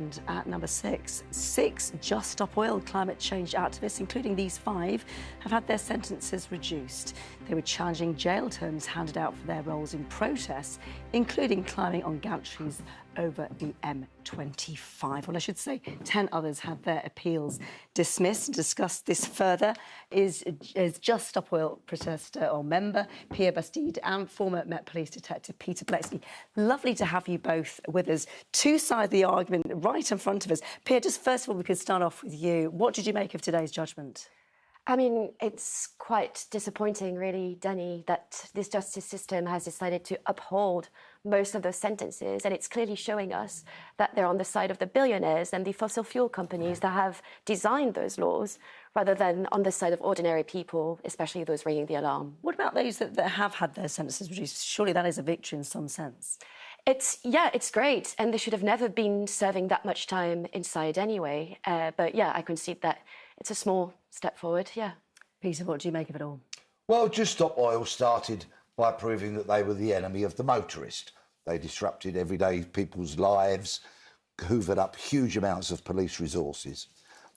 And at number six Just Stop Oil climate change activists, including these 5, have had their sentences reduced. They were challenging jail terms handed out for their roles in protests, including climbing on gantries over the M25. Well, I should say 10 others had their appeals dismissed. To discuss this further is Just Stop Oil protester or member Pia Bastide and former Met Police detective Pia Bastide. Lovely to have you both with us. Two sides of the argument right in front of us. Pia, just first of all, we could start off with you. What did you make of today's judgment? I mean, it's quite disappointing, really, Danny, that this justice system has decided to uphold most of those sentences. And it's clearly showing us that they're on the side of the billionaires and the fossil fuel companies that have designed those laws, rather than on the side of ordinary people, especially those ringing the alarm. What about those that have had their sentences reduced? Surely that is a victory in some sense. It's great. And they should have never been serving that much time inside anyway. But yeah, I concede that it's a small step forward, yeah. Peter, what do you make of it all? Well, Just Stop Oil started by proving that they were the enemy of the motorist. They disrupted everyday people's lives, hoovered up huge amounts of police resources.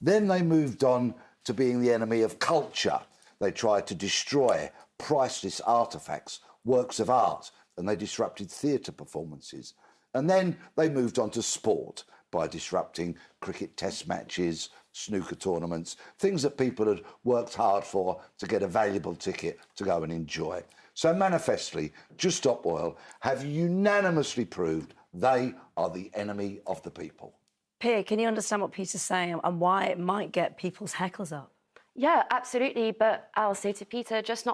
Then they moved on to being the enemy of culture. They tried to destroy priceless artefacts, works of art, and they disrupted theatre performances. And then they moved on to sport by disrupting cricket test matches, snooker tournaments, things that people had worked hard for to get a valuable ticket to go and enjoy. So manifestly, Just Stop Oil have unanimously proved they are the enemy of the people. Pia, can you understand what Peter's saying and why it might get people's heckles up? Yeah, absolutely. But I'll say to Peter, Just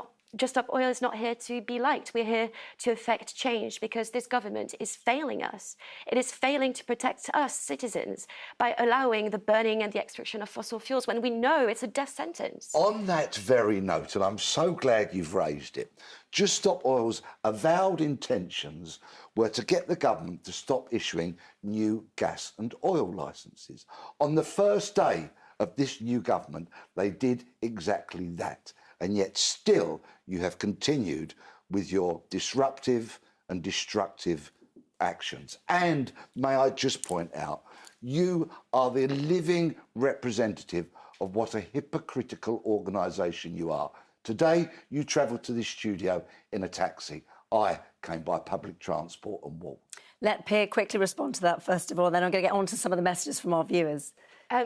Stop Oil is not here to be liked. We're here to effect change because this government is failing us. It is failing to protect us, citizens, by allowing the burning and the extraction of fossil fuels when we know it's a death sentence. On that very note, and I'm so glad you've raised it, Just Stop Oil's avowed intentions were to get the government to stop issuing new gas and oil licences. On the first day of this new government, they did exactly that. And yet still you have continued with your disruptive and destructive actions. And may I just point out, you are the living representative of what a hypocritical organisation you are. Today, you travelled to this studio in a taxi. I came by public transport and walked. Let Pia quickly respond to that first of all, then I'm going to get on to some of the messages from our viewers.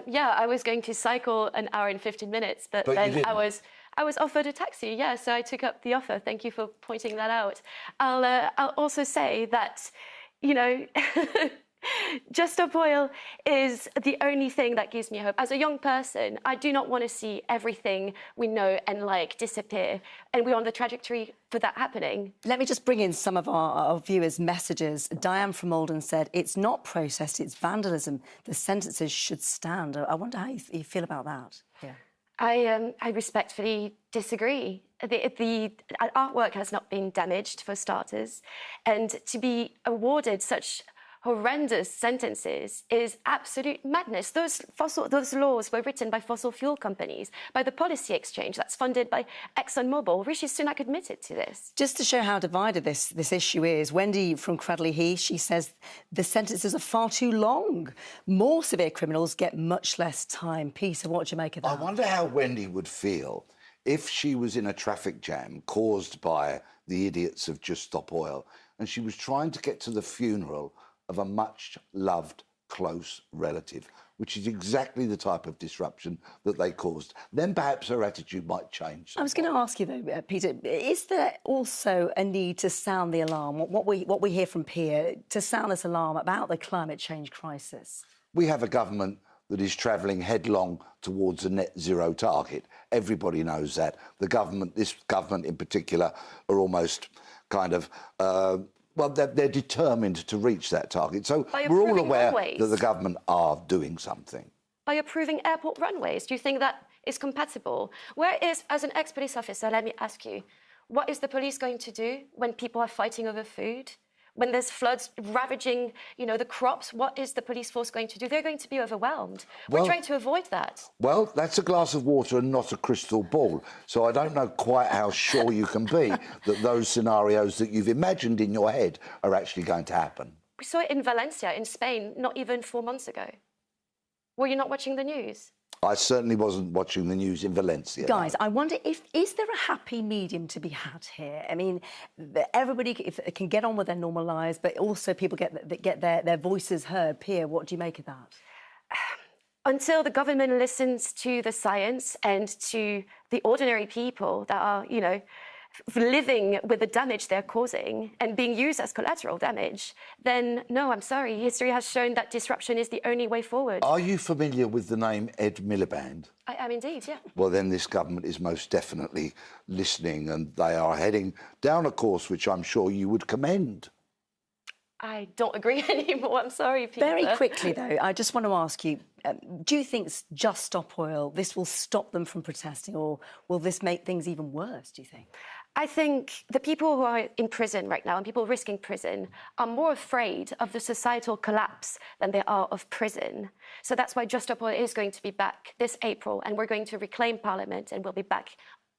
Yeah, I was going to cycle an hour and 15 minutes, but then I was offered a taxi, yeah, so I took up the offer. Thank you for pointing that out. I'll also say that, you know, Just Stop Oil is the only thing that gives me hope. As a young person, I do not want to see everything we know and like disappear, and we're on the trajectory for that happening. Let me just bring in some of our viewers' messages. Diane from Malden said, it's not protest, it's vandalism. The sentences should stand. I wonder how you feel about that. Yeah. I respectfully disagree. The artwork has not been damaged, for starters, and to be awarded such horrendous sentences is absolute madness. Those laws were written by fossil fuel companies, by the policy exchange that's funded by ExxonMobil. Rishi Sunak admitted to this. Just to show how divided this issue is, Wendy from Cradley Heath, she says the sentences are far too long. More severe criminals get much less time. Peter, what do you make of that? I wonder how Wendy would feel if she was in a traffic jam caused by the idiots of Just Stop Oil and she was trying to get to the funeral of a much-loved, close relative, which is exactly the type of disruption that they caused. Then perhaps her attitude might change somewhat. I was going to ask you, though, Peter, is there also a need to sound the alarm, what we hear from Pia, to sound this alarm about the climate change crisis? We have a government that is travelling headlong towards a net zero target. Everybody knows that. This government in particular, are almost kind of... well, they're determined to reach that target. So we're all aware that the government are doing something. By approving airport runways, do you think that is compatible? As an ex-police officer, let me ask you, what is the police going to do when people are fighting over food? When there's floods ravaging, you know, the crops, what is the police force going to do? They're going to be overwhelmed. We're trying to avoid that. Well, that's a glass of water and not a crystal ball. So I don't know quite how sure you can be that those scenarios that you've imagined in your head are actually going to happen. We saw it in Valencia, in Spain, not even 4 months ago. Were you not watching the news? I certainly wasn't watching the news in Valencia. Guys, no. I wonder is there a happy medium to be had here? I mean, everybody can get on with their normal lives, but also people get their voices heard. Pia, what do you make of that? Until the government listens to the science and to the ordinary people that are, you know, living with the damage they're causing and being used as collateral damage, then no, I'm sorry. History has shown that disruption is the only way forward. Are you familiar with the name Ed Miliband? I am indeed, yeah. Well, then this government is most definitely listening, and they are heading down a course which I'm sure you would commend. I don't agree anymore. I'm sorry, Peter. Very quickly, though, I just want to ask you, do you think Just Stop Oil, this will stop them from protesting, or will this make things even worse, do you think? I think the people who are in prison right now and people risking prison are more afraid of the societal collapse than they are of prison. So that's why Just Stop Oil is going to be back this April, and we're going to reclaim Parliament, and we'll be back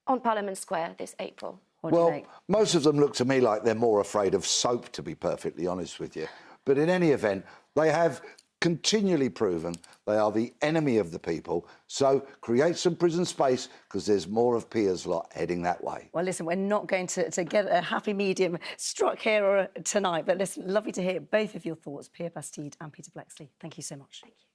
on Parliament Square this April. Well, most of them look to me like they're more afraid of soap, to be perfectly honest with you. But in any event, they have continually proven they are the enemy of the people. So create some prison space, because there's more of Pia's lot heading that way. Well, listen, we're not going to get a happy medium struck here tonight, but listen, lovely to hear both of your thoughts, Pia Bastide and Peter Bleksley. Thank you so much. Thank you.